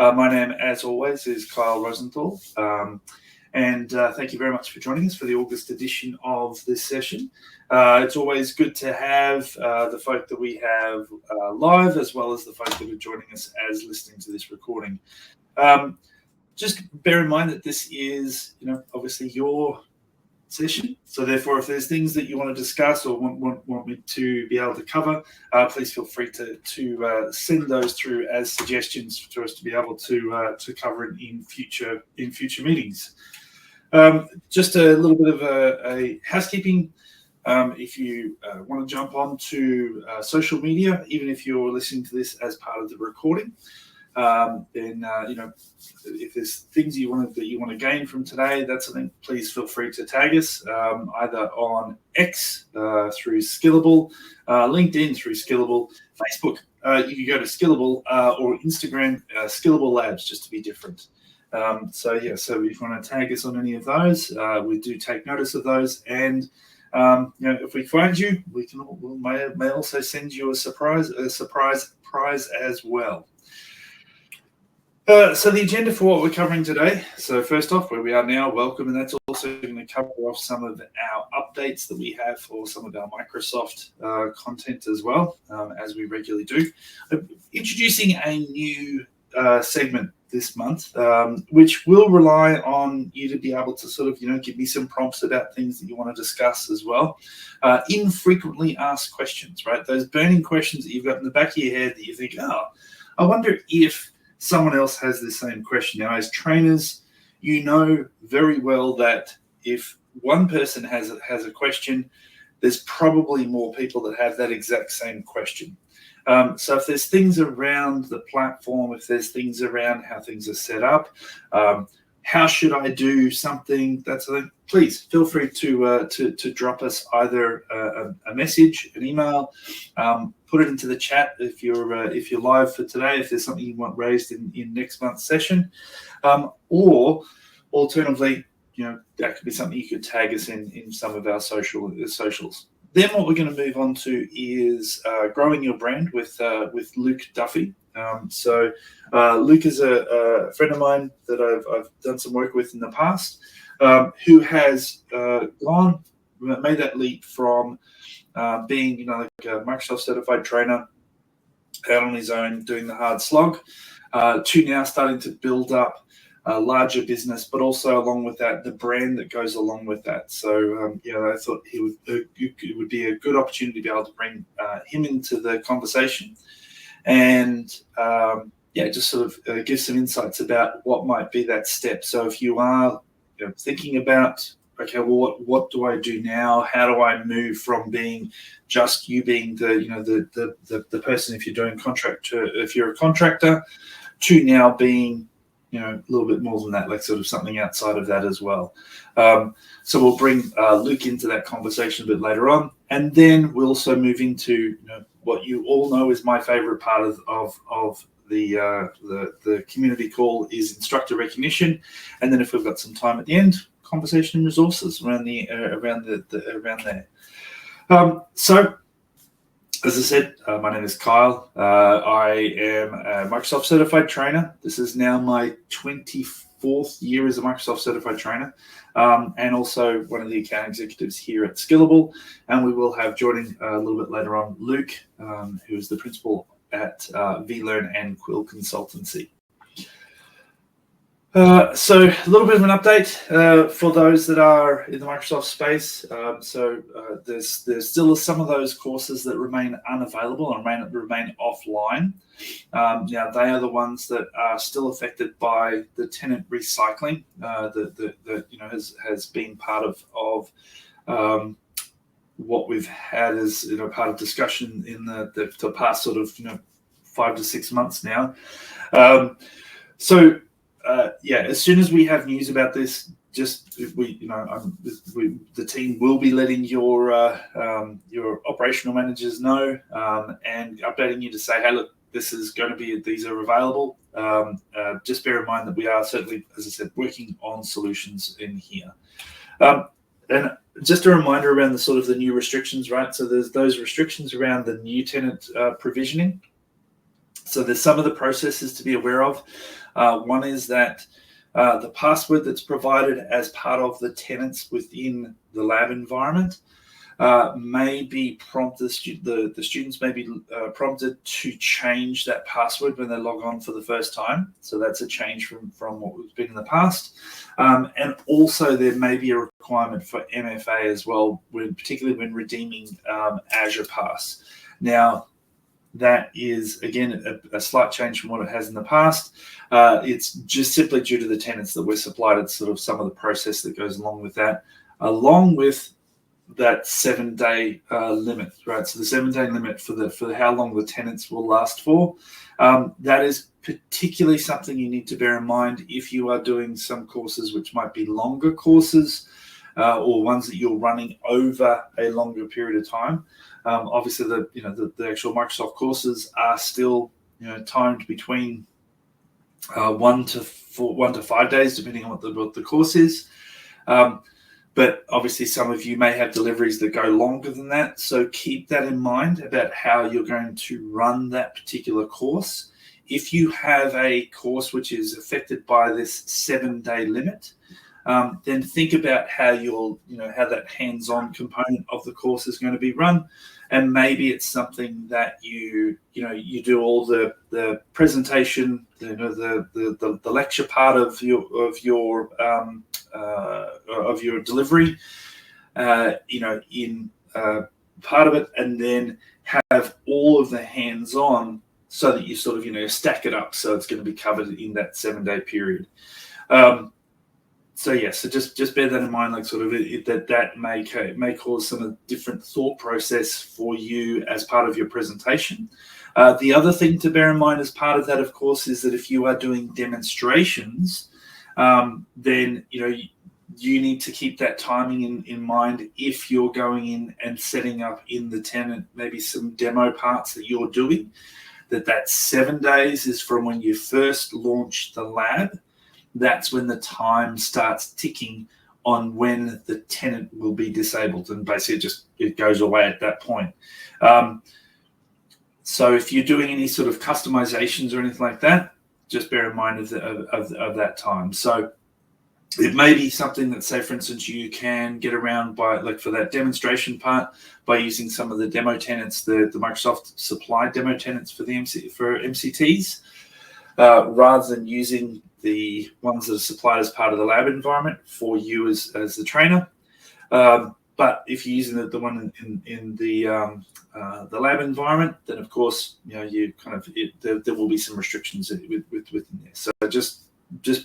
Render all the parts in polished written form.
My name, as always, is Kyle Rosenthal. And thank you very much for joining us for the August edition of this session. It's always good to have the folk that we have live, as well as the folk that are joining us as listening to this recording. Just bear in mind that this is, obviously your session. So therefore, if there's things that you want to discuss or want me to be able to cover, please feel free to send those through as suggestions for us to be able to cover in future meetings. Just a little bit of a housekeeping. If you want to jump on to social media, even if you're listening to this as part of the recording, then if there's things that you want to gain from today, that's something. Please feel free to tag us either on X through Skillable, LinkedIn through Skillable, Facebook. You can go to Skillable or Instagram, Skillable Labs, just to be different. So if you want to tag us on any of those, we do take notice of those, and if we find you, we may also send you a surprise prize as well. So the agenda for what we're covering today. So first off, where we are now, welcome, and that's also going to cover off some of our updates that we have for some of our Microsoft content as well, as we regularly do. Introducing a new segment this month, which will rely on you to be able to sort of, give me some prompts about things that you want to discuss as well. Infrequently asked questions, right? Those burning questions that you've got in the back of your head that you think, I wonder if someone else has the same question. Now, as trainers, you know very well that if one person has a question, there's probably more people that have that exact same question. So if there's things around the platform, if there's things around how things are set up, how should I do something, that sort of thing, please feel free to drop us either a message, an email, put it into the chat if you're live for today, if there's something you want raised in next month's session, or alternatively, that could be something you could tag us in some of our socials. Then what we're going to move on to is growing your brand with Luke Duffy. So Luke is a friend of mine that I've done some work with in the past, who has made that leap from being like a Microsoft certified trainer out on his own doing the hard slog, to now starting to build up a larger business, but also along with that, the brand that goes along with that. So, I thought it would be a good opportunity to be able to bring him into the conversation and, just sort of give some insights about what might be that step. So if you are thinking about, okay, well, what do I do now? How do I move from being just you being the person if you're a contractor, to now being a little bit more than that, like sort of something outside of that as well. So we'll bring Luke into that conversation a bit later on, and then we'll also move into what you all know is my favorite part of the community call is instructor recognition, and then if we've got some time at the end, conversation and resources around there. So, as I said, my name is Kyle. I am a Microsoft certified trainer. This is now my 24th year as a Microsoft certified trainer, and also one of the account executives here at Skillable. And we will have joining a little bit later on Luke, who is the principal at V-Learn and Quill Consultancy. So a little bit of an update for those that are in the Microsoft space. There's still some of those courses that remain unavailable and remain offline. Now they are the ones that are still affected by the tenant recycling that has been part of what we've had as part of discussion in the past sort of 5 to 6 months now. As soon as we have news about this, the team will be letting your operational managers know and updating you to say, hey, look, these are available. Just bear in mind that we are certainly, as I said, working on solutions in here. And just a reminder around the sort of the new restrictions, right? So there's those restrictions around the new tenant provisioning. So there's some of the processes to be aware of. One is that the password that's provided as part of the tenants within the lab environment may be prompted, the students may be prompted to change that password when they log on for the first time. So that's a change from what was been in the past. And also there may be a requirement for MFA as well, particularly when redeeming Azure Pass. Now, that is, again, a slight change from what it has in the past. It's just simply due to the tenants that we're supplied. It's sort of some of the process that goes along with that, along with that 7-day limit, right? So the 7-day limit for how long the tenants will last for. That is particularly something you need to bear in mind if you are doing some courses which might be longer courses or ones that you're running over a longer period of time. Obviously, the actual Microsoft courses are still timed between 1 to 5 days, depending on what the course is. But obviously, some of you may have deliveries that go longer than that. So keep that in mind about how you're going to run that particular course. If you have a course which is affected by this 7-day limit, then think about how how that hands-on component of the course is going to be run, and maybe it's something that you do all the presentation, the lecture part of your delivery, in part of it, and then have all of the hands-on so that you sort of stack it up so it's going to be covered in that 7-day period. So just bear that in mind, like sort of that may cause some different thought process for you as part of your presentation. The other thing to bear in mind as part of that, of course, is that if you are doing demonstrations, then you need to keep that timing in mind if you're going in and setting up in the tenant maybe some demo parts that you're doing. That 7 days is from when you first launch the lab. That's when the time starts ticking on when the tenant will be disabled, and basically it goes away at that point. So if you're doing any sort of customizations or anything like that, just bear in mind of that time. So it may be something that, say, for instance, you can get around by, like for that demonstration part, by using some of the demo tenants, the Microsoft supplied demo tenants for MCTs, rather than using the ones that are supplied as part of the lab environment for you as the trainer. But if you're using the one in the lab environment, then of course you kind of there will be some restrictions within there. So just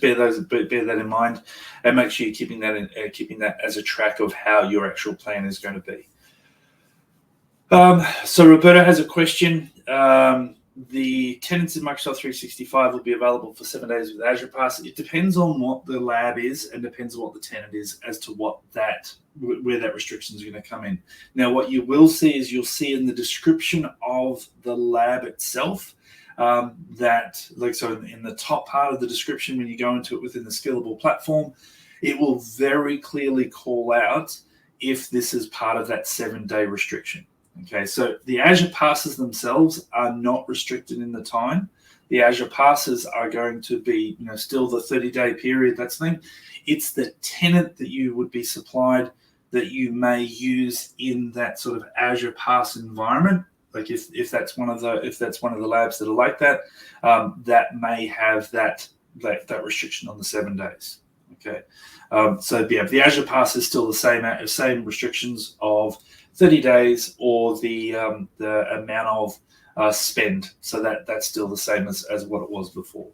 bear that in mind, and make sure you're keeping that as a track of how your actual plan is going to be. So Roberta has a question. The tenants in Microsoft 365 will be available for 7 days with Azure Pass. It depends on what the lab is and depends on what the tenant is as to where that restriction is going to come in. Now, what you will see is you'll see in the description of the lab itself that, like, so in the top part of the description, when you go into it within the Skillable platform, it will very clearly call out if this is part of that 7-day restriction. Okay, so the Azure passes themselves are not restricted in the time. The Azure passes are going to be, still the 30-day period. That's the thing. It's the tenant that you would be supplied that you may use in that sort of Azure Pass environment. Like if that's one of the labs that are like that, that may have that restriction on the 7 days. Okay, so yeah, the Azure Pass is still the same restrictions of 30 days or the amount of spend. So that's still the same as what it was before.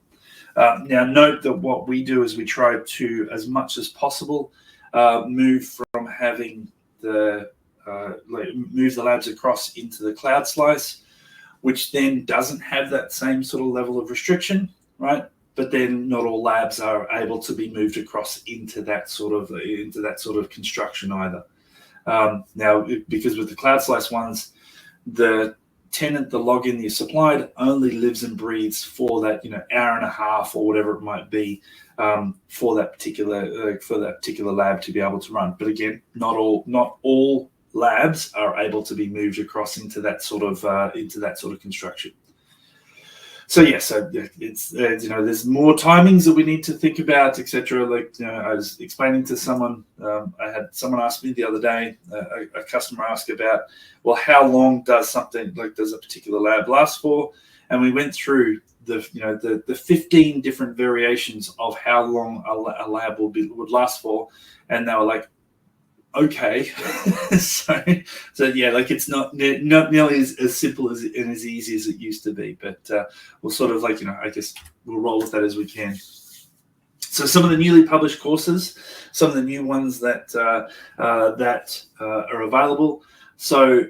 Now, note that what we do is we try to, as much as possible, move from having move the labs across into the cloud slice, which then doesn't have that same sort of level of restriction, right? But then not all labs are able to be moved across into that sort of construction either. Now, because with the cloud slice ones, the tenant, the login you supplied, only lives and breathes for that hour and a half or whatever it might be for that particular lab to be able to run. But again, not all labs are able to be moved across into that sort of construction. So it's there's more timings that we need to think about, etc. Like I was explaining to someone, I had someone ask me the other day, a customer asked about, well, how long does a particular lab last for? And we went through the 15 different variations of how long a lab would last for, and they were like, okay. so yeah, like it's not nearly as simple and as easy as it used to be, but we'll sort of I guess we'll roll with that as we can. So some of the newly published courses, some of the new ones that are available. So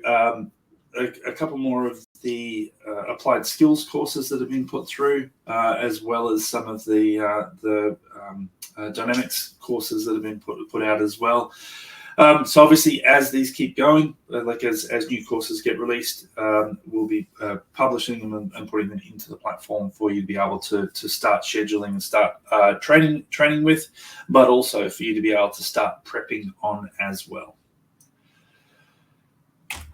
a couple more of the applied skills courses that have been put through, as well as some of the dynamics courses that have been put out as well. So obviously, as these keep going, as new courses get released, we'll be publishing them and putting them into the platform for you to be able to start scheduling and start training with, but also for you to be able to start prepping on as well.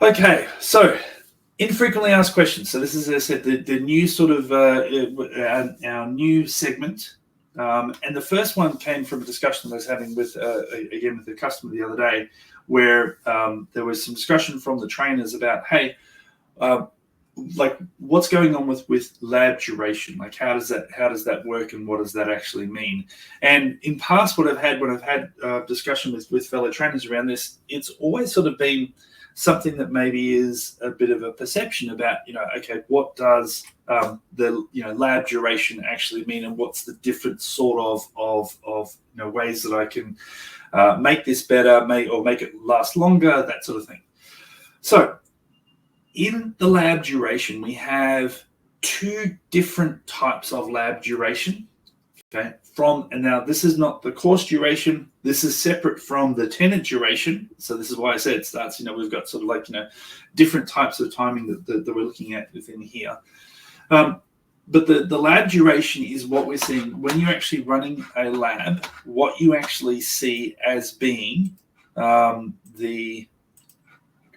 Okay, so infrequently asked questions. So this is, as I said, the new sort of our new segment. And the first one came from a discussion I was having with a customer the other day, where there was some discussion from the trainers about, hey, what's going on with lab duration? Like how does that work, and what does that actually mean? And in past, when I've had discussion with fellow trainers around this, it's always sort of been something that maybe is a bit of a perception about, okay, what does the lab duration actually mean, and what's the different sort of ways that I can make this better, make it last longer, that sort of thing. So in the lab duration, we have two different types of lab duration. Okay, and now this is not the course duration. This is separate from the tenant duration. So this is why I said it starts. We've got sort of different types of timing that we're looking at within here. But the lab duration is what we're seeing when you're actually running a lab. What you actually see as being my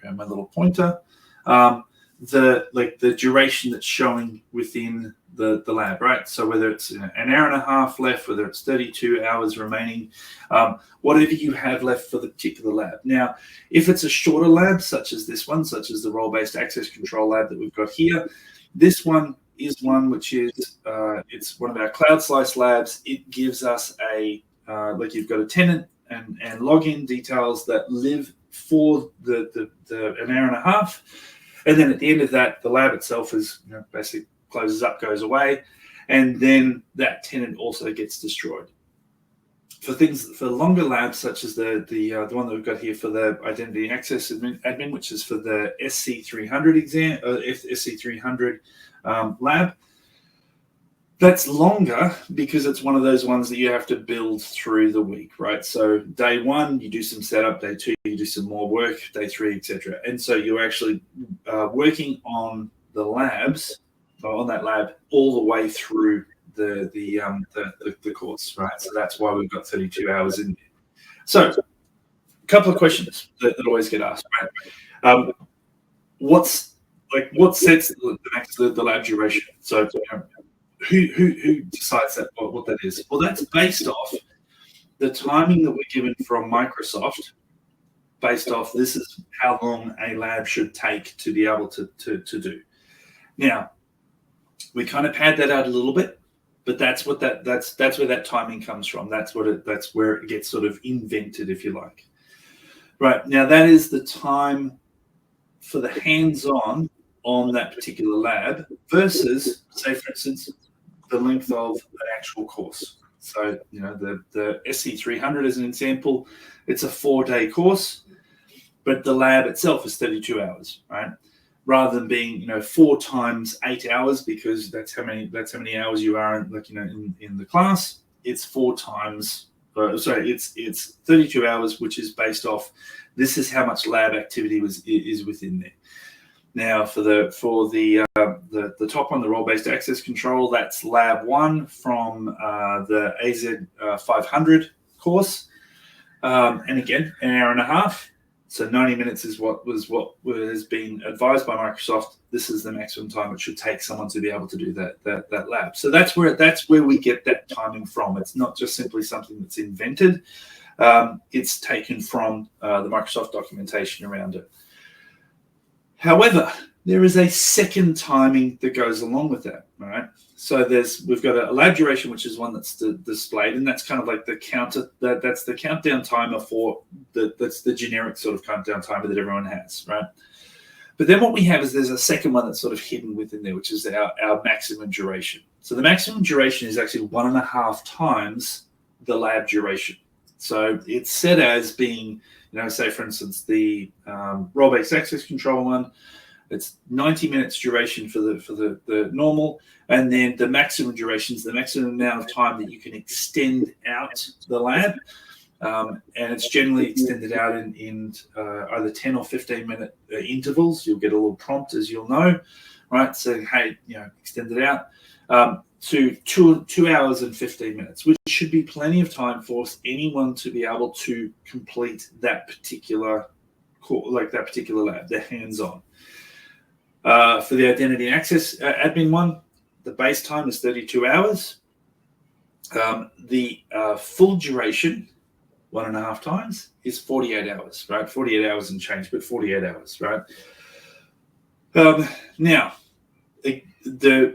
little pointer, the duration that's showing within the lab, right? So whether it's an hour and a half left, whether it's 32 hours remaining, whatever you have left for the particular lab. Now, if it's a shorter lab, such as this one, such as the role-based access control lab that we've got here, this one is one which is it's one of our cloud slice labs. It gives us you've got a tenant and login details that live for the an hour and a half, and then at the end of that, the lab itself is basically closes up, goes away, and then that tenant also gets destroyed. For longer labs, such as the one that we've got here for the identity and access admin, which is for the SC300 SC300 lab, that's longer because it's one of those ones that you have to build through the week, right? So day one, you do some setup. Day two, you do some more work. Day three, etc. And so you're actually working on the labs. On that lab all the way through the course, right? So that's why we've got 32 hours in there. So a couple of questions that always get asked, right? What sets the lab duration? So who decides what that is? Well, that's based off the timing that we're given from Microsoft, based off this is how long a lab should take to be able to do. Now, we kind of pad that out a little bit, but that's where that timing comes from. That's where it gets sort of invented, if you like. Right, now that is the time for the hands-on on that particular lab versus, say, for instance, the length of an actual course. So, the SC300 as an example, it's a 4-day course, but the lab itself is 32 hours, right? Rather than being 4 times 8 hours, because that's how many hours you are in the class. It's 4 times. It's 32 hours, which is based off. This is how much lab activity is within there. Now, for the top one, the role-based access control, that's lab 1 from the AZ 500 course, and again, an hour and a half. So 90 minutes is what has been advised by Microsoft. This is the maximum time it should take someone to be able to do that lab. So that's where we get that timing from. It's not just simply something that's invented. It's taken from the Microsoft documentation around it. However, there is a second timing that goes along with that, right? So we've got a lab duration, which is one that's displayed, and that's kind of like the counter. That's the countdown timer for that's the generic sort of countdown timer that everyone has, right? But then what we have is there's a second one that's sort of hidden within there, which is our maximum duration. So the maximum duration is actually 1.5 times the lab duration. So it's set as being, say for instance, the role-based access control one. It's 90 minutes duration for the normal, and then the maximum duration is the maximum amount of time that you can extend out the lab, and it's generally extended out in either 10 or 15 minute intervals. You'll get a little prompt, as you'll know, right? Saying, hey, extend it out to 2 hours and 15 minutes, which should be plenty of time for anyone to be able to complete that particular lab, they're hands-on. For the identity and access admin one, the base time is 32 hours. The full duration, 1.5 times, is 48 hours, right? 48 hours and change, but 48 hours, right? Now,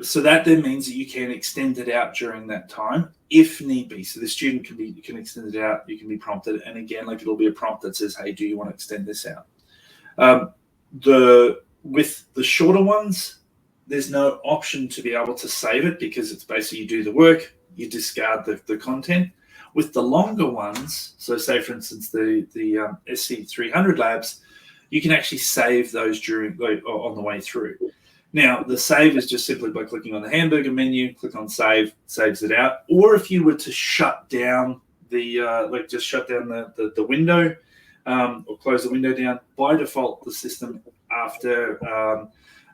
so that then means that you can extend it out during that time if need be. So the student can extend it out. You can be prompted, and again, it'll be a prompt that says, "Hey, do you want to extend this out?" With the shorter ones, there's no option to be able to save it because it's basically you do the work, you discard the content. With the longer ones, so say for instance the SC300 labs, you can actually save those on the way through. Now the save is just simply by clicking on the hamburger menu, click on save, saves it out. Or if you were to shut down just shut down the window or close the window down, by default the system after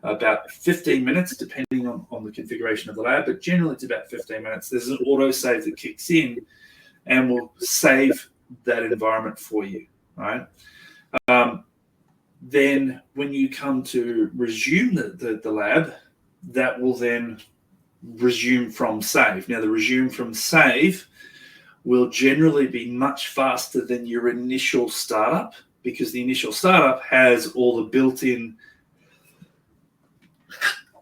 about 15 minutes, depending on the configuration of the lab, but generally it's about 15 minutes, there's an auto save that kicks in and will save that environment for you, right? Then when you come to resume the lab, that will then resume from save. Now the resume from save will generally be much faster than your initial startup, because the initial startup has all the built-in,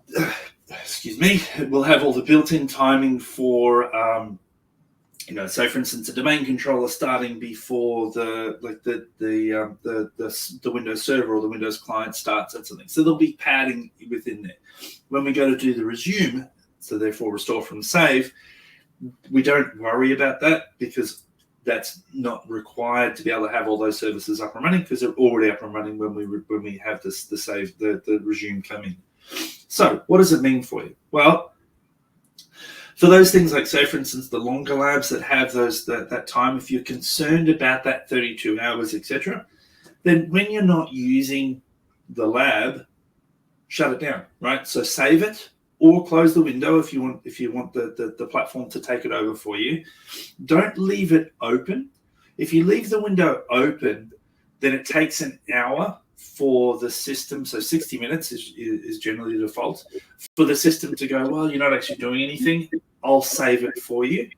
it will have all the built-in timing for, say for instance, a domain controller starting before the Windows server or the Windows client starts at something. So there'll be padding within there. When we go to do the resume, so therefore restore from save, we don't worry about that because that's not required to be able to have all those services up and running, because they're already up and running when we have the save, the resume come in. So what does it mean for you? Well, for those things like, say for instance, the longer labs that have that time, if you're concerned about that 32 hours, etc., then when you're not using the lab, shut it down, right? So save it or close the window if you want the platform to take it over for you. Don't leave it open. If you leave the window open, then it takes an hour for the system, so 60 minutes is generally the default, for the system to go, well, you're not actually doing anything, I'll save it for you.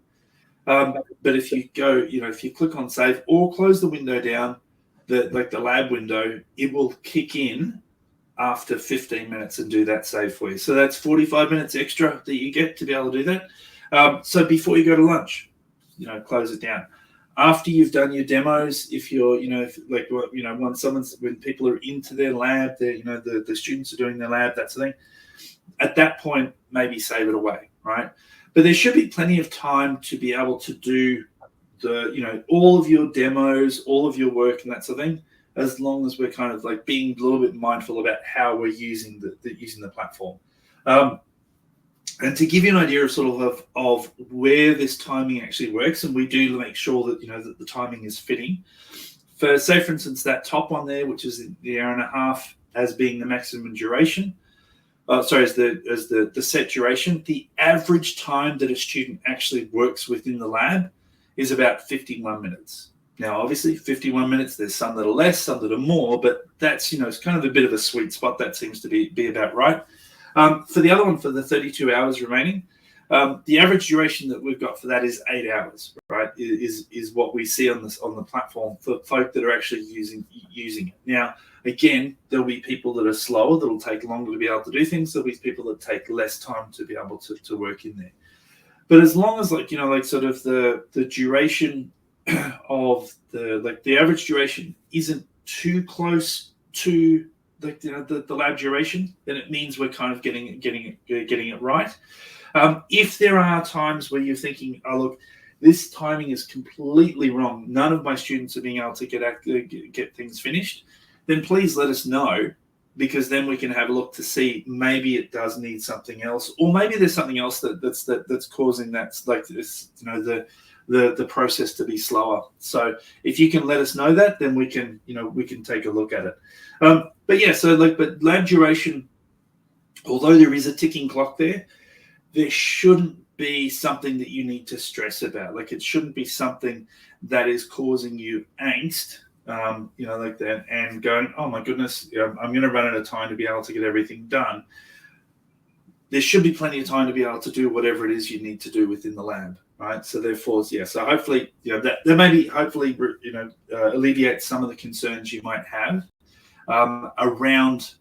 But if you go, if you click on save or close the window down, the lab window, it will kick in after 15 minutes and do that save for you. So that's 45 minutes extra that you get to be able to do that. So before you go to lunch, close it down. After you've done your demos, if you're, when people are into their lab, the students are doing their lab, that sort of thing, at that point, maybe save it away, right? But there should be plenty of time to be able to do all of your demos, all of your work and that sort of thing, as long as we're kind of like being a little bit mindful about how we're using the platform. And to give you an idea of sort of where this timing actually works, and we do make sure that that the timing is fitting. For say, for instance, that top one there, which is the hour and a half as being the maximum duration. As the set duration, the average time that a student actually works within the lab is about 51 minutes. Now, obviously, 51 minutes, there's some that are less, some that are more, but that's, it's kind of a bit of a sweet spot. That seems to be about right. For the other one, for the 32 hours remaining, the average duration that we've got for that is 8 hours, right? Is what we see on the platform for folk that are actually using it. Now, again, there'll be people that are slower, that'll take longer to be able to do things. There'll be people that take less time to be able to work in there. But as long as sort of the duration of the average duration isn't too close to the lab duration, then it means we're kind of getting it right. If there are times where you're thinking, oh look, this timing is completely wrong, none of my students are being able to get things finished, then please let us know, because then we can have a look to see maybe it does need something else, or maybe there's something else that's causing that, like this, the process to be slower. So if you can let us know that, then we can take a look at it. But yeah, but lab duration, although there is a ticking clock there shouldn't be something that you need to stress about. Like, it shouldn't be something that is causing you angst, like that, and going, oh my goodness, I'm going to run out of time to be able to get everything done. There should be plenty of time to be able to do whatever it is you need to do within the lab, right? So therefore, yeah. So hopefully, that maybe hopefully alleviate some of the concerns you might have around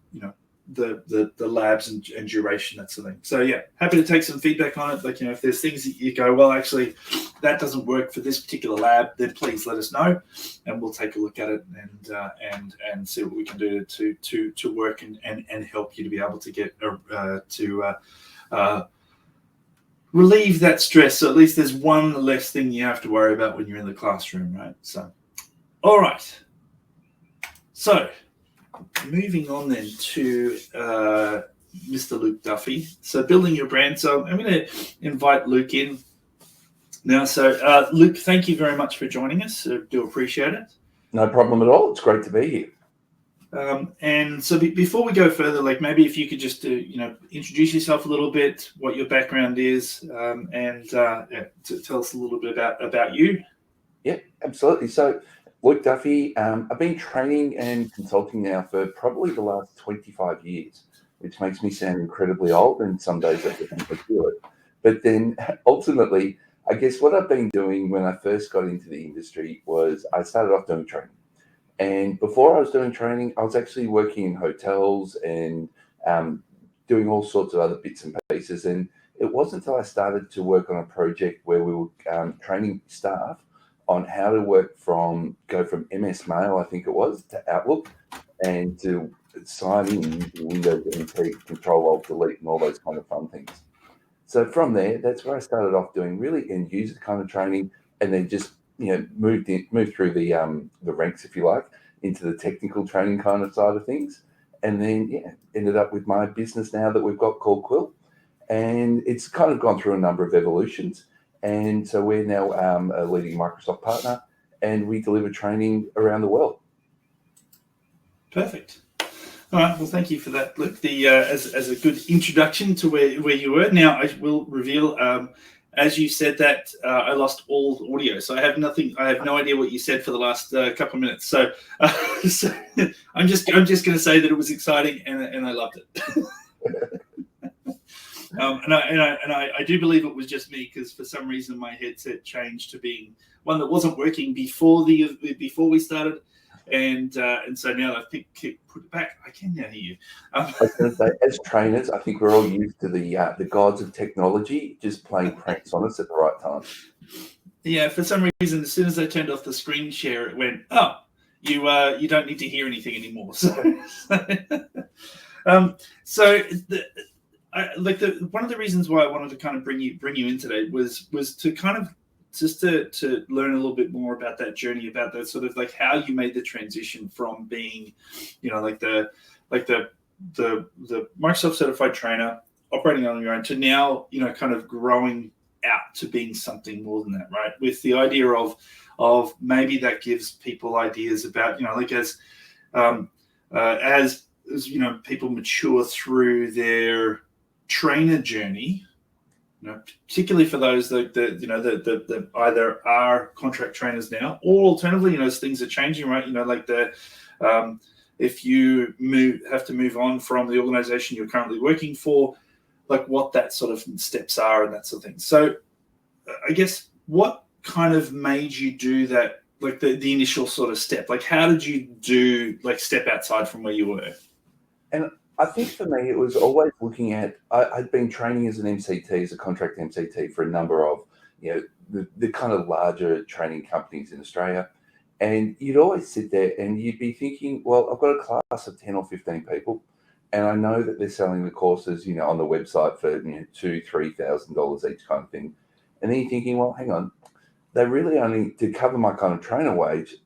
the labs and duration, that sort of thing. So yeah, happy to take some feedback on it. Like, if there's things that you go, well, actually that doesn't work for this particular lab, then please let us know, and we'll take a look at it and see what we can do to work and help you to be able to get relieve that stress. So at least there's one less thing you have to worry about when you're in the classroom, right? So, all right. So, moving on then to Mr. Luke Duffy. So, building your brand. So, I'm going to invite Luke in now. So, Luke, thank you very much for joining us. I do appreciate it. No problem at all. It's great to be here. And so, before we go further, like maybe if you could just introduce yourself a little bit, what your background is, and to tell us a little bit about you. Yeah, absolutely. So, Luke Duffy, I've been training and consulting now for probably the last 25 years, which makes me sound incredibly old, and some days I definitely feel it. But then ultimately, I guess what I've been doing when I first got into the industry was I started off doing training. And before I was doing training, I was actually working in hotels and doing all sorts of other bits and pieces. And it wasn't until I started to work on a project where we were training staff on how to go from MS Mail, I think it was, to Outlook, and to sign in using Windows NT, Control-Alt-Delete, and all those kind of fun things. So from there, that's where I started off doing really end-user kind of training, and then just moved through the ranks, if you like, into the technical training kind of side of things, and then ended up with my business now that we've got called Quill, and it's kind of gone through a number of evolutions. And so we're now a leading Microsoft partner, and we deliver training around the world. Perfect. All right. Well, thank you for that, Luke. As a good introduction to where you were. Now, I will reveal, as you said that, I lost all audio, so I have nothing. I have no idea what you said for the last couple of minutes. So, so I'm just going to say that it was exciting and I loved it. And I do believe it was just me, because for some reason my headset changed to being one that wasn't working before we started, and so now I think put it back. I can now hear you. I was going to say, as trainers, I think we're all used to the gods of technology just playing pranks on us at the right time. Yeah, for some reason, as soon as I turned off the screen share, it went, "Oh, you don't need to hear anything anymore." So, one of the reasons why I wanted to kind of bring you in today was to kind of just to learn a little bit more about that journey, about that sort of like how you made the transition from being, the Microsoft certified trainer operating on your own to now, kind of growing out to being something more than that, right? With the idea of maybe that gives people ideas about, as people mature through their trainer journey, particularly for those that either are contract trainers now, or alternatively, as things are changing, right? If you have to move on from the organization you're currently working for, like what that sort of steps are and that sort of thing. So I guess what kind of made you do that, like the initial sort of step? Like how did you step outside from where you were? And I think for me, it was always looking at, I'd been training as an MCT, as a contract MCT for a number of, the kind of larger training companies in Australia. And you'd always sit there and you'd be thinking, well, I've got a class of 10 or 15 people, and I know that they're selling the courses, on the website for $2,000, $3,000 each kind of thing. And then you're thinking, well, hang on, they really only, to cover my kind of trainer wage,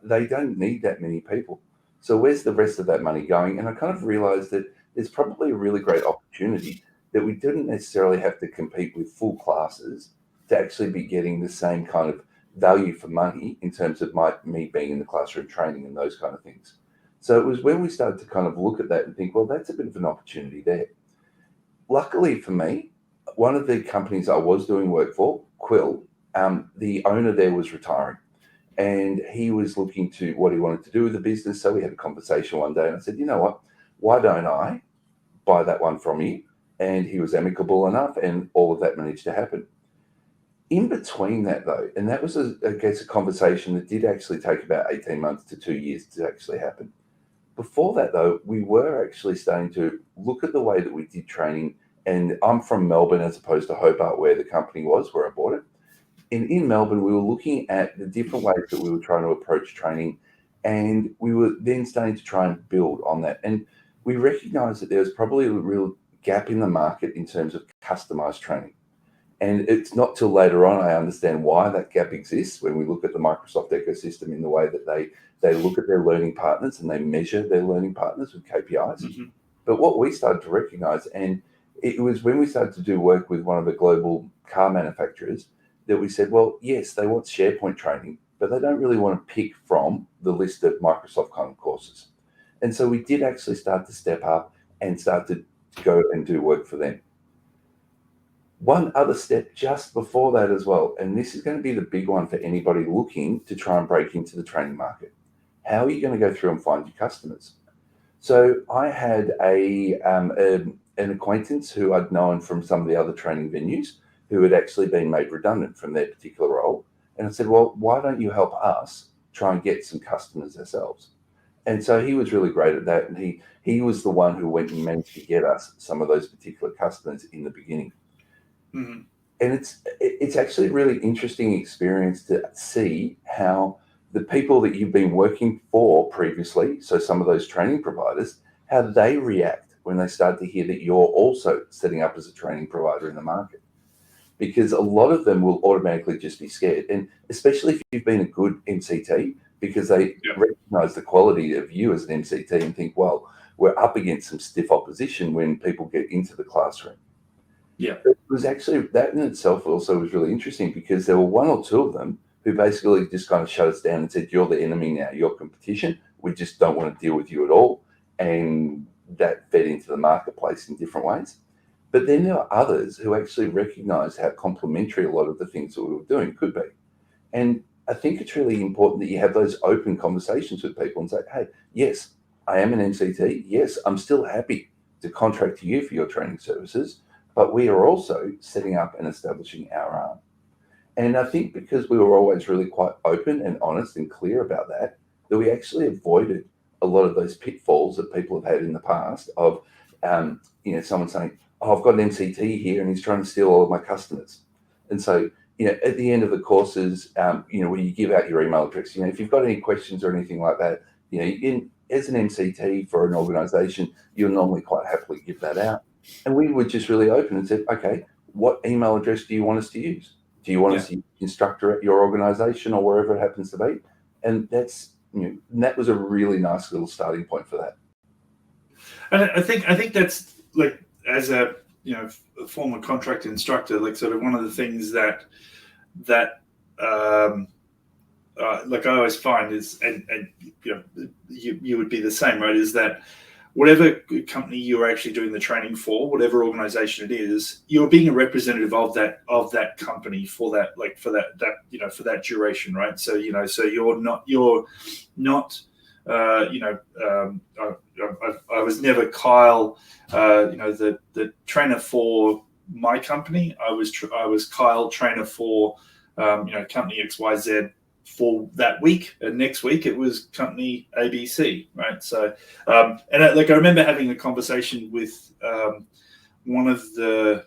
they don't need that many people. So where's the rest of that money going? And I kind of realized that there's probably a really great opportunity that we didn't necessarily have to compete with full classes to actually be getting the same kind of value for money in terms of me being in the classroom training and those kind of things. So it was when we started to kind of look at that and think, well, that's a bit of an opportunity there. Luckily for me, one of the companies I was doing work for, Quill, the owner there was retiring. And he was looking to what he wanted to do with the business. So we had a conversation one day and I said, you know what, why don't I buy that one from you? And he was amicable enough and all of that managed to happen. In between that though, and that was, a conversation that did actually take about 18 months to 2 years to actually happen. Before that though, we were actually starting to look at the way that we did training. And I'm from Melbourne as opposed to Hobart, where the company was, where I bought it. And in Melbourne, we were looking at the different ways that we were trying to approach training, and we were then starting to try and build on that. And we recognized that there was probably a real gap in the market in terms of customized training. And it's not till later on I understand why that gap exists when we look at the Microsoft ecosystem in the way that they look at their learning partners and they measure their learning partners with KPIs. Mm-hmm. But what we started to recognize, and it was when we started to do work with one of the global car manufacturers, that we said, well, yes, they want SharePoint training, but they don't really want to pick from the list of Microsoft kind of courses. And so we did actually start to step up and start to go and do work for them. One other step just before that as well, and this is going to be the big one for anybody looking to try and break into the training market. How are you going to go through and find your customers? So I had an acquaintance who I'd known from some of the other training venues who had actually been made redundant from their particular role. And I said, well, why don't you help us try and get some customers ourselves? And so he was really great at that. And he was the one who went and managed to get us some of those particular customers in the beginning. Mm-hmm. And it's actually a really interesting experience to see how the people that you've been working for previously, so some of those training providers, how they react when they start to hear that you're also setting up as a training provider in the market. Because a lot of them will automatically just be scared. And especially if you've been a good MCT, because they recognize the quality of you as an MCT and think, well, we're up against some stiff opposition when people get into the classroom. Yeah. It was actually, that in itself also was really interesting because there were one or two of them who basically just kind of shut us down and said, you're the enemy now, you're competition. We just don't want to deal with you at all. And that fed into the marketplace in different ways. But then there are others who actually recognize how complementary a lot of the things that we were doing could be. And I think it's really important that you have those open conversations with people and say, hey, yes, I am an MCT. Yes, I'm still happy to contract to you for your training services, but we are also setting up and establishing our arm. And I think because we were always really quite open and honest and clear about that we actually avoided a lot of those pitfalls that people have had in the past of, someone saying, oh, I've got an MCT here and he's trying to steal all of my customers. And so, at the end of the courses, when you give out your email address, if you've got any questions or anything like that, as an MCT for an organization, you'll normally quite happily give that out. And we were just really open and said, okay, what email address do you want us to use? Do you want us to use instructor at your organization or wherever it happens to be? And that was a really nice little starting point for that. And I think that's like, as a former contract instructor, like sort of one of the things that like I always find is, and you would be the same, right? Is that whatever company you're actually doing the training for, whatever organization it is, you're being a representative of that company for that duration, right? So you're not I was never Kyle, the trainer for my company. I was Kyle, trainer for company XYZ for that week, and next week it was company ABC, right? So I remember having a conversation with one of the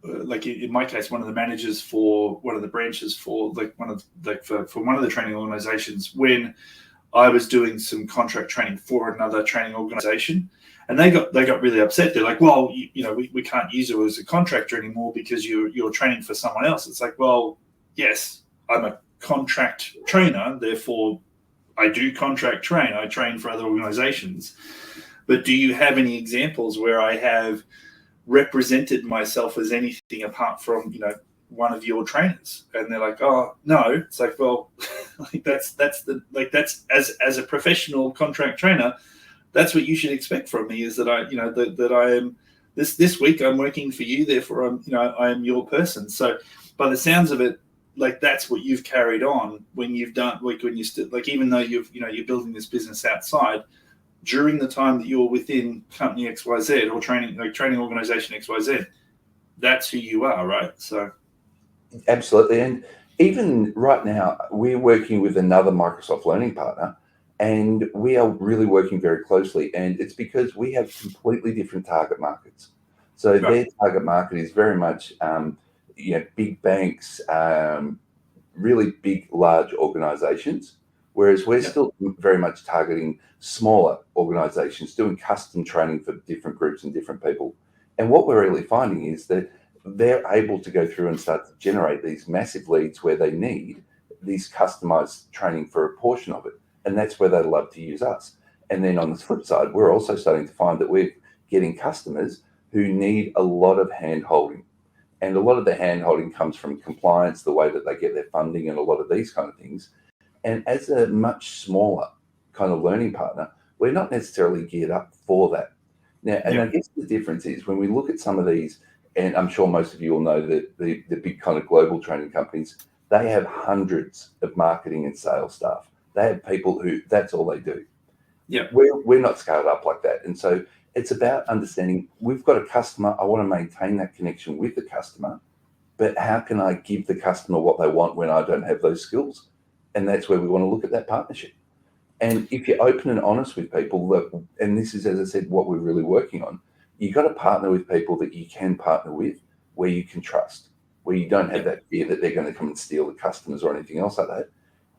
in my case, one of the managers for one of the branches for one of the training organizations, when I was doing some contract training for another training organization, and they got really upset. They're like, well, we can't use you as a contractor anymore because you're training for someone else. It's like, well, yes, I'm a contract trainer, therefore I do contract train. I train for other organizations. But do you have any examples where I have represented myself as anything apart from one of your trainers? And they're like, oh no. It's like, well, that's as a professional contract trainer, that's what you should expect from me, is that I am this week I'm working for you, therefore I am your person. So by the sounds of it, that's what you've carried on when you've done, when you still, even though you're building this business outside, during the time that you're within company XYZ or training organization XYZ, that's who you are, right? So absolutely. And even right now, we're working with another Microsoft Learning partner, and we are really working very closely. And it's because we have completely different target markets. So right. Their target market is very much big banks, really big, large organizations, whereas we're still very much targeting smaller organizations, doing custom training for different groups and different people. And what we're really finding is that they're able to go through and start to generate these massive leads where they need these customized training for a portion of it. And that's where they love to use us. And then on the flip side, we're also starting to find that we're getting customers who need a lot of hand-holding. And a lot of the hand-holding comes from compliance, the way that they get their funding, and a lot of these kind of things. And as a much smaller kind of learning partner, we're not necessarily geared up for that. Now, and I guess the difference is when we look at some of these, and I'm sure most of you will know that the big kind of global training companies, they have hundreds of marketing and sales staff. They have people who, that's all they do. Yeah. We're not scaled up like that. And so it's about understanding, we've got a customer, I want to maintain that connection with the customer, but how can I give the customer what they want when I don't have those skills? And that's where we want to look at that partnership. And if you're open and honest with people, look, and this is, as I said, what we're really working on, you've got to partner with people that you can partner with, where you can trust, where you don't have that fear that they're going to come and steal the customers or anything else like that.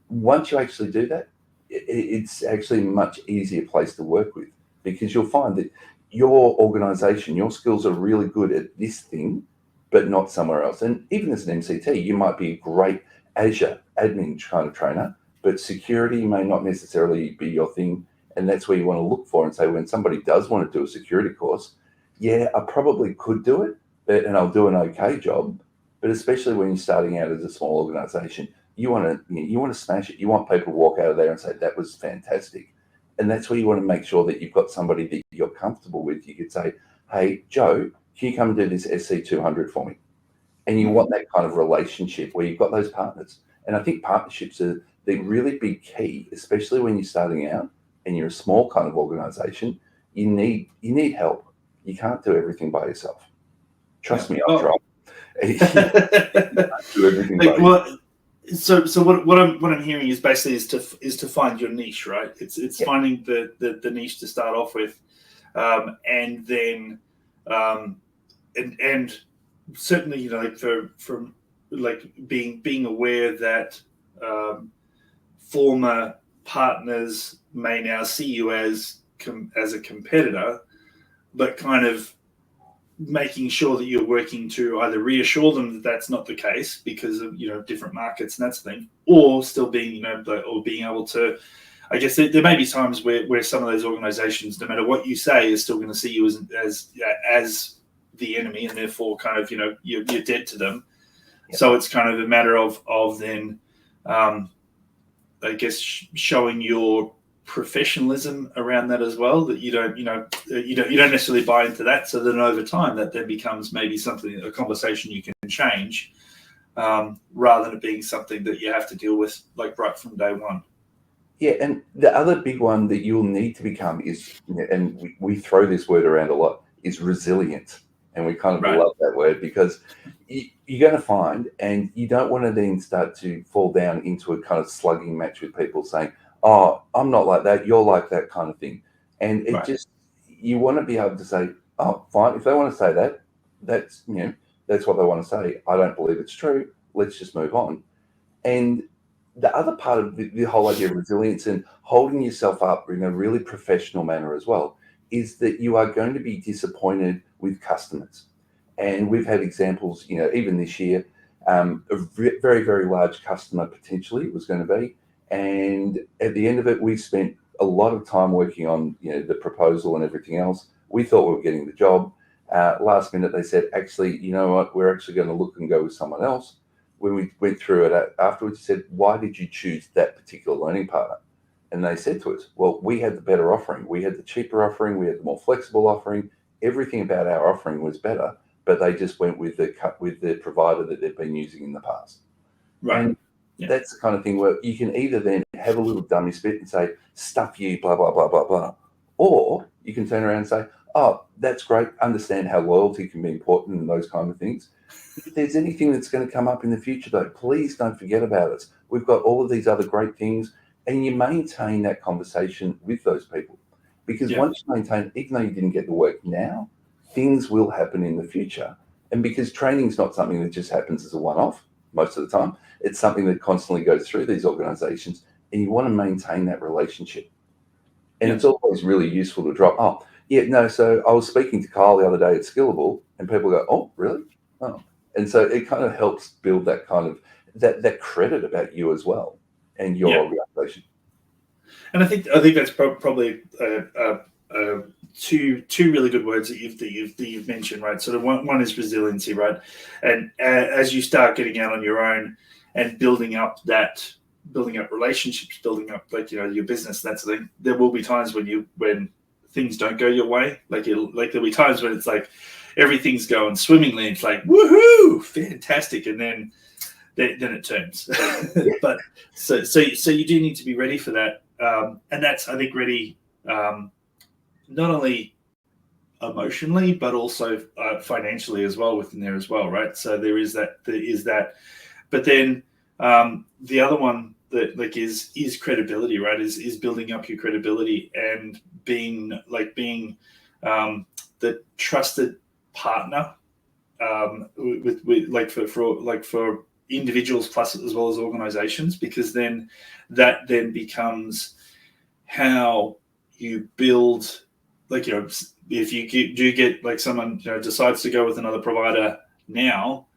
Once you actually do that, it's actually a much easier place to work with, because you'll find that your organization, your skills are really good at this thing, but not somewhere else. And even as an MCT, you might be a great Azure admin kind of trainer, but security may not necessarily be your thing. And that's where you want to look for and say, when somebody does want to do a security course, yeah, I probably could do it, and I'll do an okay job. But especially when you're starting out as a small organization, you want to smash it. You want people to walk out of there and say, that was fantastic. And that's where you want to make sure that you've got somebody that you're comfortable with. You could say, hey, Joe, can you come and do this SC200 for me? And you want that kind of relationship where you've got those partners. And I think partnerships are the really big key, especially when you're starting out and you're a small kind of organization. You need help. You can't do everything by yourself. Trust me, I've tried. You can't do everything by yourself. So what I'm hearing is basically is to find your niche, right? It's finding the niche to start off with, and then and certainly from being aware that former partners may now see you as a competitor, but kind of making sure that you're working to either reassure them that that's not the case because of different markets and that's the thing, or still being or being able to, I guess there may be times where some of those organizations, no matter what you say, is still going to see you as the enemy, and therefore kind of you're dead to them. So it's kind of a matter of then I guess showing your professionalism around that as well, that you don't necessarily buy into that. So then over time that then becomes maybe something, a conversation you can change, rather than it being something that you have to deal with like right from day one. Yeah, and the other big one that you'll need to become is, and we throw this word around a lot, is resilient. And we kind of love that word, because you're going to find, and you don't want to then start to fall down into a kind of slugging match with people saying, oh, I'm not like that, you're like that, kind of thing. And it just, you want to be able to say, oh, fine, if they want to say that, that's what they want to say. I don't believe it's true. Let's just move on. And the other part of the whole idea of resilience and holding yourself up in a really professional manner as well is that you are going to be disappointed with customers. And we've had examples, even this year, a very, very large customer potentially it was going to be. And at the end of it, we spent a lot of time working on the proposal and everything else. We thought we were getting the job. Last minute, they said, actually, you know what, we're actually going to look and go with someone else. When we went through it afterwards, he said, why did you choose that particular learning partner? And they said to us, well, we had the better offering. We had the cheaper offering. We had the more flexible offering. Everything about our offering was better, but they just went with the provider that they've been using in the past. Right. And that's the kind of thing where you can either then have a little dummy spit and say, stuff you, blah, blah, blah, blah, blah. Or you can turn around and say, oh, that's great. Understand how loyalty can be important and those kind of things. If there's anything that's going to come up in the future, though, please don't forget about us. We've got all of these other great things, and you maintain that conversation with those people. Because once you maintain, even though you didn't get the work now, things will happen in the future. And because training's not something that just happens as a one-off most of the time, it's something that constantly goes through these organizations, and you want to maintain that relationship. And it's always really useful to drop, so I was speaking to Kyle the other day at Skillable, and people go, oh, really? Oh. And so it kind of helps build that kind of that credit about you as well and your organization. And I think that's probably two really good words that you've mentioned, right? Sort of one is resiliency, right? And as you start getting out on your own and building up relationships, building up your business, that sort of thing, there will be times when things don't go your way. Like there'll be times when it's like everything's going swimmingly. It's like, woohoo, fantastic, and then it turns. But so you do need to be ready for that, and that's, I think, ready not only emotionally but also financially as well within there as well, right? So there is that. But then the other one that is credibility, right? Is building up your credibility and being the trusted partner for individuals plus as well as organizations, because then that becomes how you build, if you do get someone decides to go with another provider now,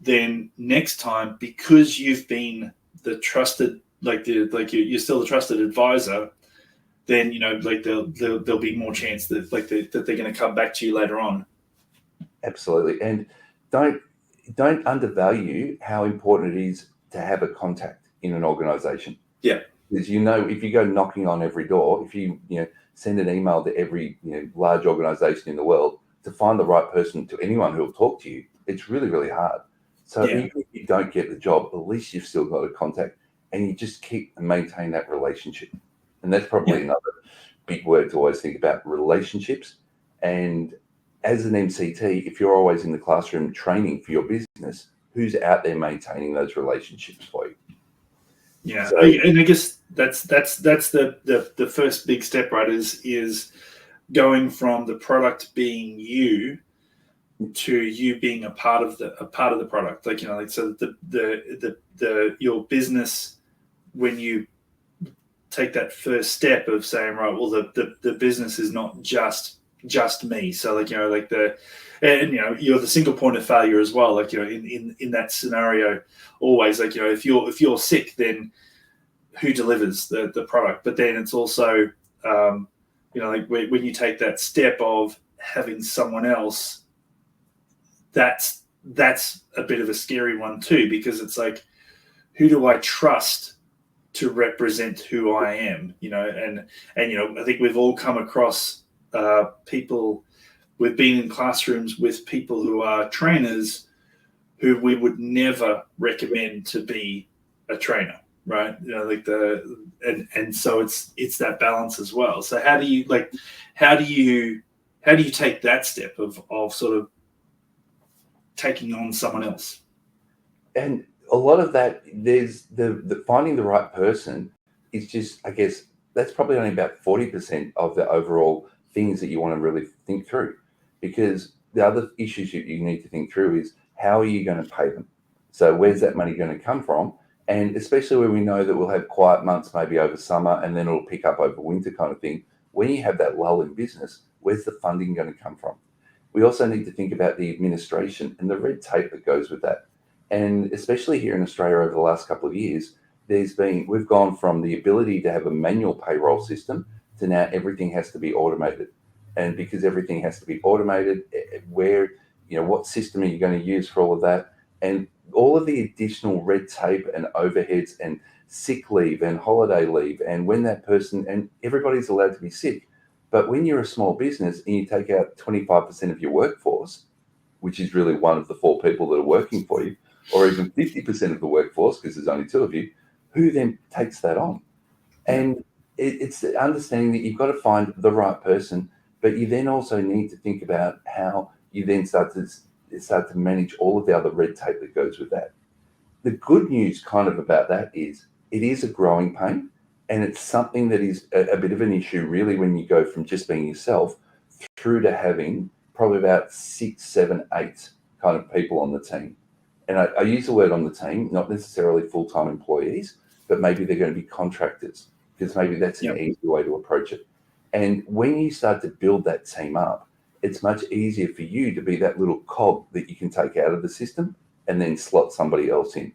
then next time, because you've been the trusted, you're still the trusted advisor, then there'll be more chance that that they're going to come back to you later on. Absolutely. And don't undervalue how important it is to have a contact in an organization. Yeah. Because if you go knocking on every door, if you send an email to every large organization in the world, to find the right person, to anyone who will talk to you, it's really, really hard. So even if you don't get the job, at least you've still got a contact, and you just keep and maintain that relationship. And that's probably another big word to always think about, relationships. And as an MCT, if you're always in the classroom training for your business, who's out there maintaining those relationships for you? Yeah, so, and I guess that's the first big step, right? Is going from the product being you to you being a part of the product. So your business, when you take that first step of saying, right, well, the business is not just me. So you're the single point of failure as well. In that scenario, always if you're sick, then who delivers the product? But then it's also when you take that step of having someone else, that's a bit of a scary one too, because it's like, who do I trust to represent who I am, and I think we've all come across people. We've been in classrooms with people who are trainers who we would never recommend to be a trainer, right? And so it's that balance as well. So how do you take that step of sort of taking on someone else? And a lot of that, there's the finding the right person is just, I guess, that's probably only about 40% of the overall things that you want to really think through, because the other issues you need to think through is how are you going to pay them? So where's that money going to come from? And especially where we know that we'll have quiet months, maybe over summer, and then it'll pick up over winter kind of thing. When you have that lull in business, where's the funding going to come from? We also need to think about the administration and the red tape that goes with that. And especially here in Australia over the last couple of years, we've gone from the ability to have a manual payroll system to now everything has to be automated. And because everything has to be automated, what system are you going to use for all of that? And all of the additional red tape and overheads and sick leave and holiday leave, and when that person, and everybody's allowed to be sick. But when you're a small business and you take out 25% of your workforce, which is really one of the 4 people that are working for you, or even 50% of the workforce, because there's only 2 of you, who then takes that on? And it's the understanding that you've got to find the right person, but you then also need to think about how you then start to manage all of the other red tape that goes with that. The good news kind of about that is it is a growing pain, and it's something that is a bit of an issue really when you go from just being yourself through to having probably about 6, 7, 8 kind of people on the team. And I use the word on the team, not necessarily full-time employees, but maybe they're going to be contractors, because maybe that's an easy way to approach it. And when you start to build that team up, it's much easier for you to be that little cog that you can take out of the system and then slot somebody else in.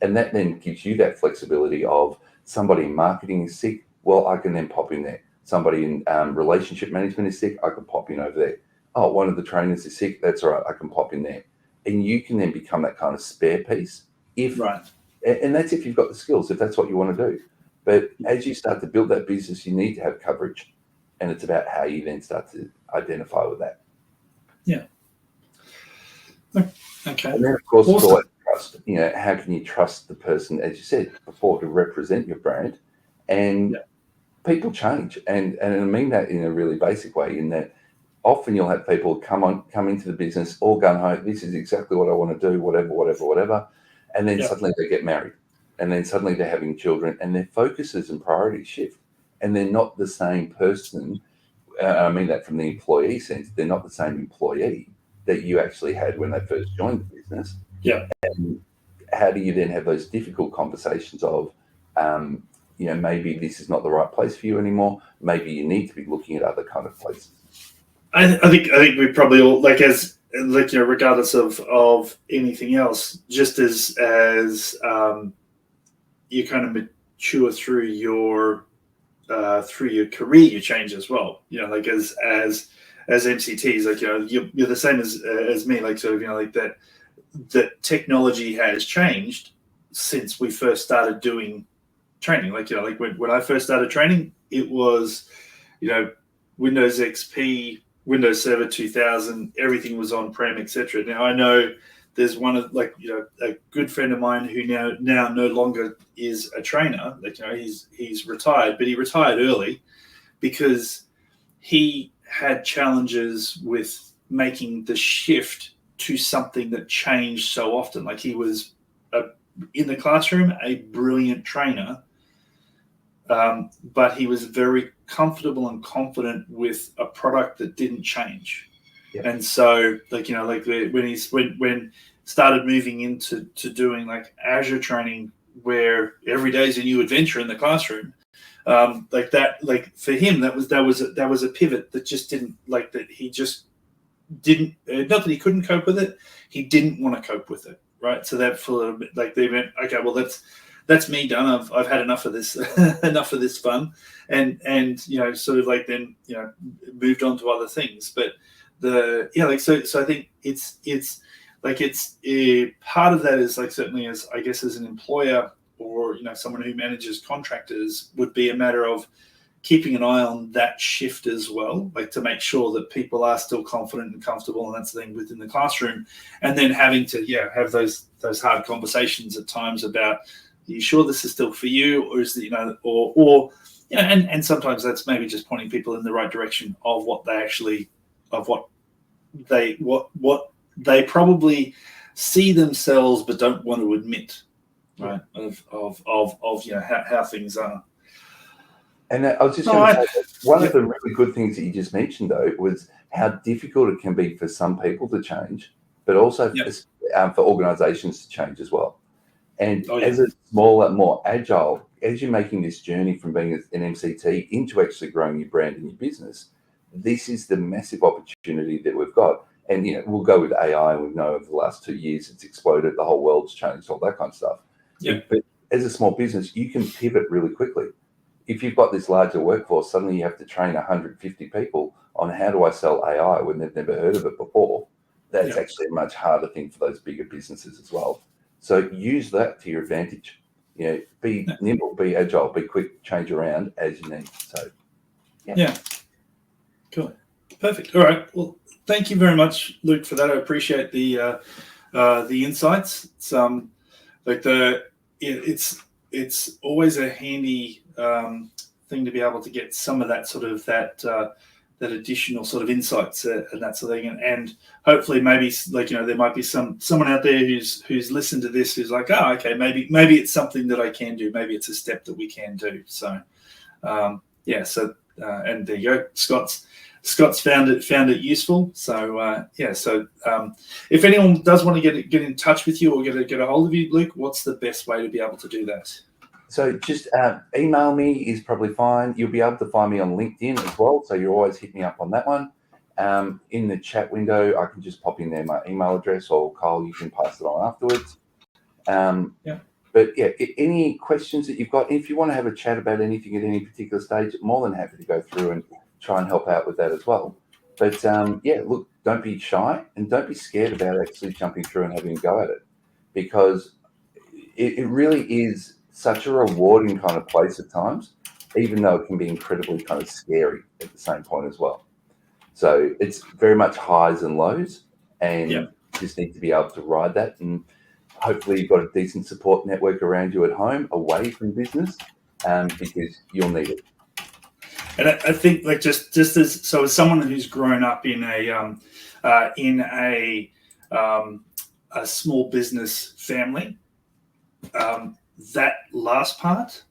And that then gives you that flexibility of somebody in marketing is sick, well, I can then pop in there. Somebody in relationship management is sick, I can pop in over there. Oh, one of the trainers is sick, that's all right, I can pop in there. And you can then become that kind of spare piece. And that's if you've got the skills, if that's what you want to do. But as you start to build that business, you need to have coverage. And it's about how you then start to identify with that. Yeah. Okay. And then, of course, awesome. Trust. How can you trust the person, as you said before, to represent your brand? And people change. And I mean that in a really basic way, in that often you'll have people come into the business all gung ho, this is exactly what I want to do, whatever. And then suddenly they get married. And then suddenly they're having children, and their focuses and priorities shift. And they're not the same person. I mean that from the employee sense. They're not the same employee that you actually had when they first joined the business. Yeah. And how do you then have those difficult conversations of, maybe this is not the right place for you anymore. Maybe you need to be looking at other kind of places. I think we probably all regardless of anything else, just as you kind of mature through your career, you change as well. As MCTs, you're the same as me. That technology has changed since we first started doing training. When I first started training, it was Windows XP, Windows Server 2000, everything was on-prem, etc. Now I know there's one of a good friend of mine who now no longer is a trainer. He's retired, but he retired early because he had challenges with making the shift to something that changed so often. He was in the classroom, a brilliant trainer, but he was very comfortable and confident with a product that didn't change. Yep. And so, when started moving into doing Azure training, where every day is a new adventure in the classroom, for him, that was a pivot that just didn't that he just didn't. Not that he couldn't cope with it, he didn't want to cope with it, right? So that for a little bit, they went, okay, well that's me done. I've had enough of this, enough of this fun, and then moved on to other things. But so I think it's part of that is certainly as I guess as an employer, or someone who manages contractors would be a matter of keeping an eye on that shift as well, like to make sure that people are still confident and comfortable and that's the thing within the classroom, and then having to have those hard conversations at times about, are you sure this is still for you, or is it and sometimes that's maybe just pointing people in the right direction of what they probably see themselves but don't want to admit, right? Of how things are. And I was just going to say that one of the really good things that you just mentioned, though, was how difficult it can be for some people to change, but also for organizations to change as well. And as a smaller, more agile, as you're making this journey from being an MCT into actually growing your brand and your business, this is the massive opportunity that we've got. And we'll go with AI, and we know over the last 2 years it's exploded, the whole world's changed, all that kind of stuff. Yeah. But as a small business, you can pivot really quickly. If you've got this larger workforce, suddenly you have to train 150 people on how do I sell AI when they've never heard of it before. That's actually a much harder thing for those bigger businesses as well. So use that to your advantage. Be nimble, be agile, be quick, change around as you need. So, cool, perfect. All right. Well, thank you very much, Luke, for that. I appreciate the insights. It's always a handy thing to be able to get some of that sort of that additional sort of insights and that sort of thing, and hopefully maybe there might be someone out there who's listened to this who's like, okay, maybe it's something that I can do, maybe it's a step that we can do. So and there you go, Scott's found it useful. So if anyone does want to get in touch with you or get a hold of you, Luke, what's the best way to be able to do that? So just email me is probably fine. You'll be able to find me on LinkedIn as well. So you always hit me up on that one. In the chat window, I can just pop in there my email address, or Kyle, you can pass it on afterwards. But any questions that you've got, if you want to have a chat about anything at any particular stage, more than happy to go through and try and help out with that as well. But look, don't be shy and don't be scared about actually jumping through and having a go at it, because it really is such a rewarding kind of place at times, even though it can be incredibly kind of scary at the same point as well. So it's very much highs and lows, and you just need to be able to ride that. And hopefully you've got a decent support network around you at home, away from business, because you'll need it. And I think, just as someone who's grown up in a small business family, that last part,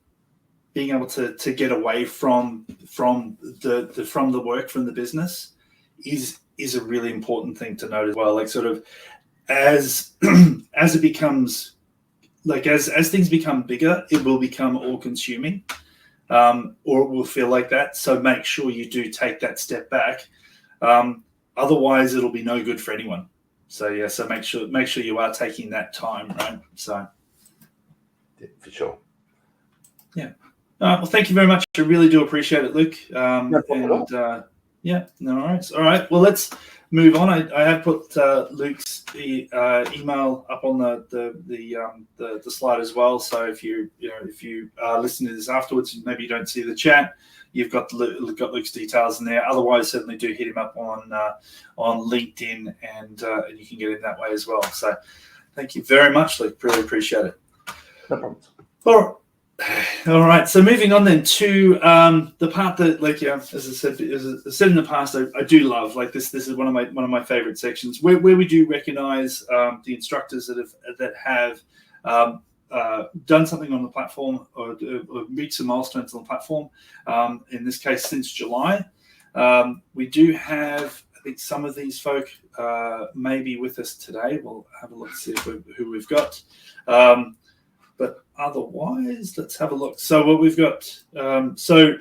being able to get away from the work, from the business, is a really important thing to note as well. Like, sort of as it becomes, as things become bigger, it will become all consuming, or it will feel like that. So make sure you do take that step back. Otherwise, it'll be no good for anyone. So so make sure you are taking that time, right? So. For sure. Well, thank you very much. I really do appreciate it, Luke. No problem at all. No worries. All right. Well, let's move on. I have put Luke's email up on the slide as well. So if you are listening to this afterwards, maybe you don't see the chat, you've got Luke's details in there. Otherwise, certainly do hit him up on LinkedIn, and you can get in that way as well. So thank you very much, Luke. Really appreciate it. No problem. All right. So moving on then to the part that, as I said in the past, I do love. This is one of my favorite sections where we do recognize the instructors that have done something on the platform, or reached some milestones on the platform. In this case, since July, we do have, I think, some of these folk may be with us today. We'll have a look to see who we've got. But otherwise, let's have a look. So what we've got, so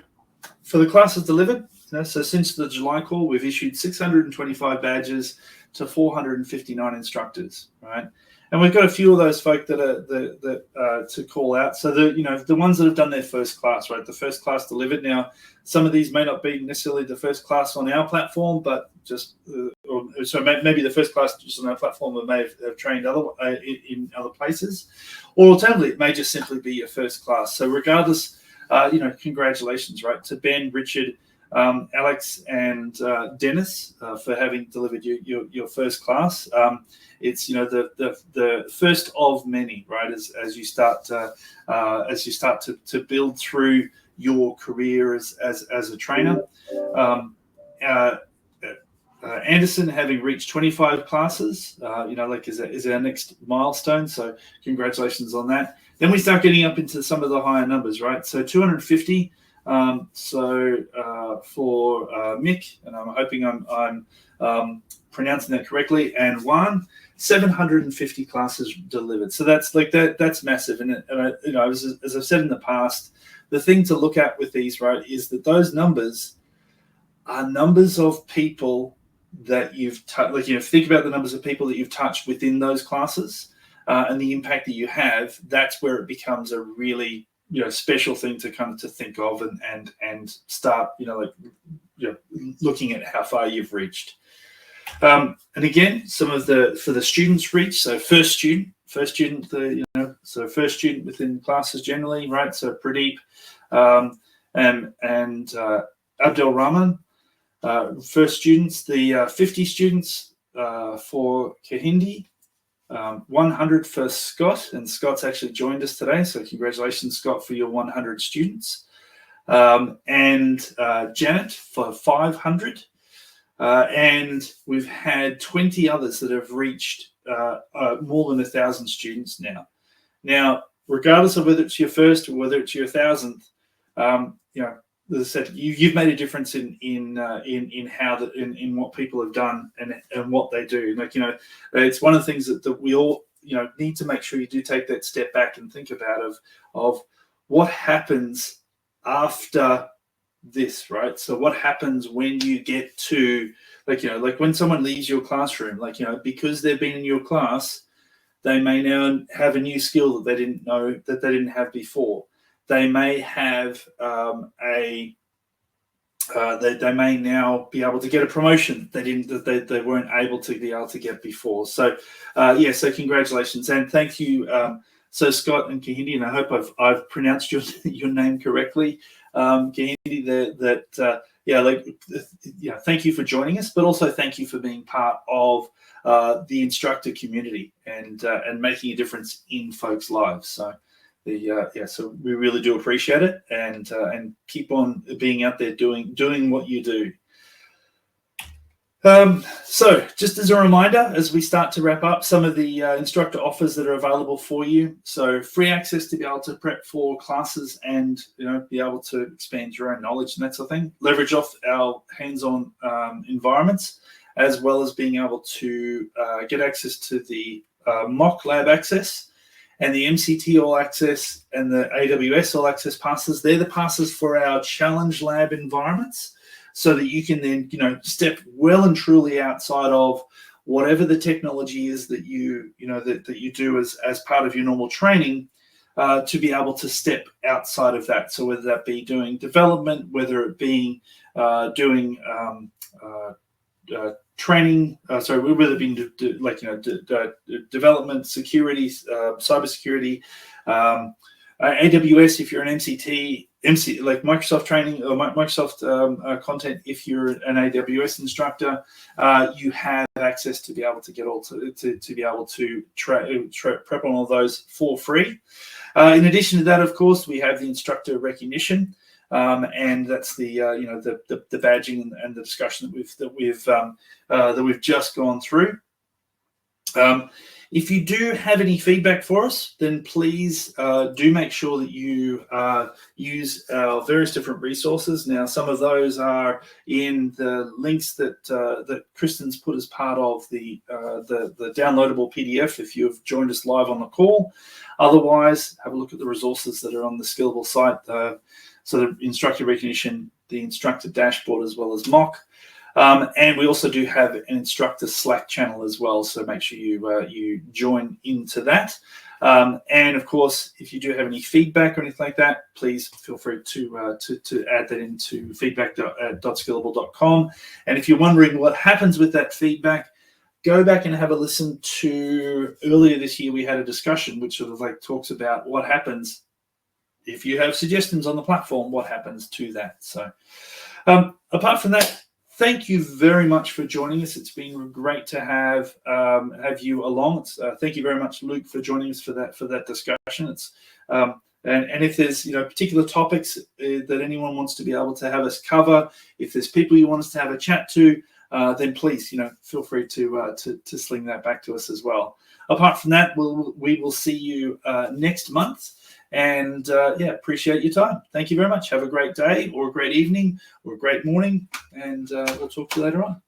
for the classes delivered, so since the July call, we've issued 625 badges to 459 instructors, right? And we've got a few of those folk that are to call out. So the ones that have done their first class, right? The first class delivered. Now, some of these may not be necessarily the first class on our platform, but just maybe the first class just on our platform that may have trained in other places, or alternatively, it may just simply be your first class. So regardless, congratulations, right, to Ben, Richard, Alex, and Dennis for having delivered your first class. It's the first of many, right? As you start to build through your career as a trainer. Anderson having reached 25 classes, is our next milestone. So congratulations on that. Then we start getting up into some of the higher numbers, right? So 250. For Mick, and I'm hoping I'm pronouncing that correctly, and Juan, 750 classes delivered. So that's massive. And as I've said in the past, the thing to look at with these, right, is that those numbers are numbers of people that you've touched. Think about the numbers of people that you've touched within those classes, and the impact that you have. That's where it becomes a really special thing to think of and start looking at how far you've reached. And again, some of for the students reach. So first student, so first student within classes generally, right? So Pradeep and Abdel Rahman, first students. The 50 students for Kahindi. 100 for Scott, and Scott's actually joined us today, so congratulations, Scott, for your 100 students. And Janet for 500. And we've had 20 others that have reached more than 1,000 students now. Now, regardless of whether it's your first or whether it's your 1,000th, as I said, you've made a difference in what people have done and what they do. It's one of the things that we all need to make sure you do take that step back and think about of what happens after this, right? So what happens when you get to when someone leaves your classroom, because they've been in your class, they may now have a new skill that they didn't know that they didn't have before. They may have they may now be able to get a promotion they weren't able to get before. So so congratulations and thank you. So Scott and Kahindi, and I hope I've pronounced your name correctly. Kahindi, thank you for joining us, but also thank you for being part of the instructor community and making a difference in folks' lives. So. So we really do appreciate it, and keep on being out there doing what you do. So just as a reminder, as we start to wrap up, some of the instructor offers that are available for you. So free access to be able to prep for classes and be able to expand your own knowledge and that sort of thing. Leverage off our hands-on environments, as well as being able to get access to the mock lab access. And the MCT All Access and the AWS All Access passes, they're the passes for our Challenge Lab environments, so that you can then, step well and truly outside of whatever the technology is that you do as part of your normal training, to be able to step outside of that. So whether that be doing development, whether it being doing training, whether it being development, security, cybersecurity, AWS if you're an MC like Microsoft training or Microsoft content. If you're an AWS instructor, you have access to be able to get to be able to prep on all those for free. In addition to that, of course, we have the instructor recognition. And that's the badging and the discussion that we've just gone through. If you do have any feedback for us, then please do make sure that you use our various different resources. Now, some of those are in the links that Kristen's put as part of the downloadable PDF if you've joined us live on the call. Otherwise, have a look at the resources that are on the Skillable site. So the instructor recognition, the instructor dashboard, as well as mock. And we also do have an instructor Slack channel as well, so make sure you join into that. And of course, if you do have any feedback or anything like that, please feel free to add that into feedback.skillable.com. And if you're wondering what happens with that feedback, go back and have a listen to earlier this year. We had a discussion which sort of like talks about what happens if you have suggestions on the platform, what happens to that. So apart from that, thank you very much for joining us. It's been great to have you along. Thank you very much, Luke, for joining us for that discussion. It's and if there's particular topics that anyone wants to be able to have us cover, if there's people you want us to have a chat to, then please feel free to sling that back to us as well. Apart from that, we will see you next month. And appreciate your time. Thank you very much. Have a great day or a great evening or a great morning. And we'll talk to you later on.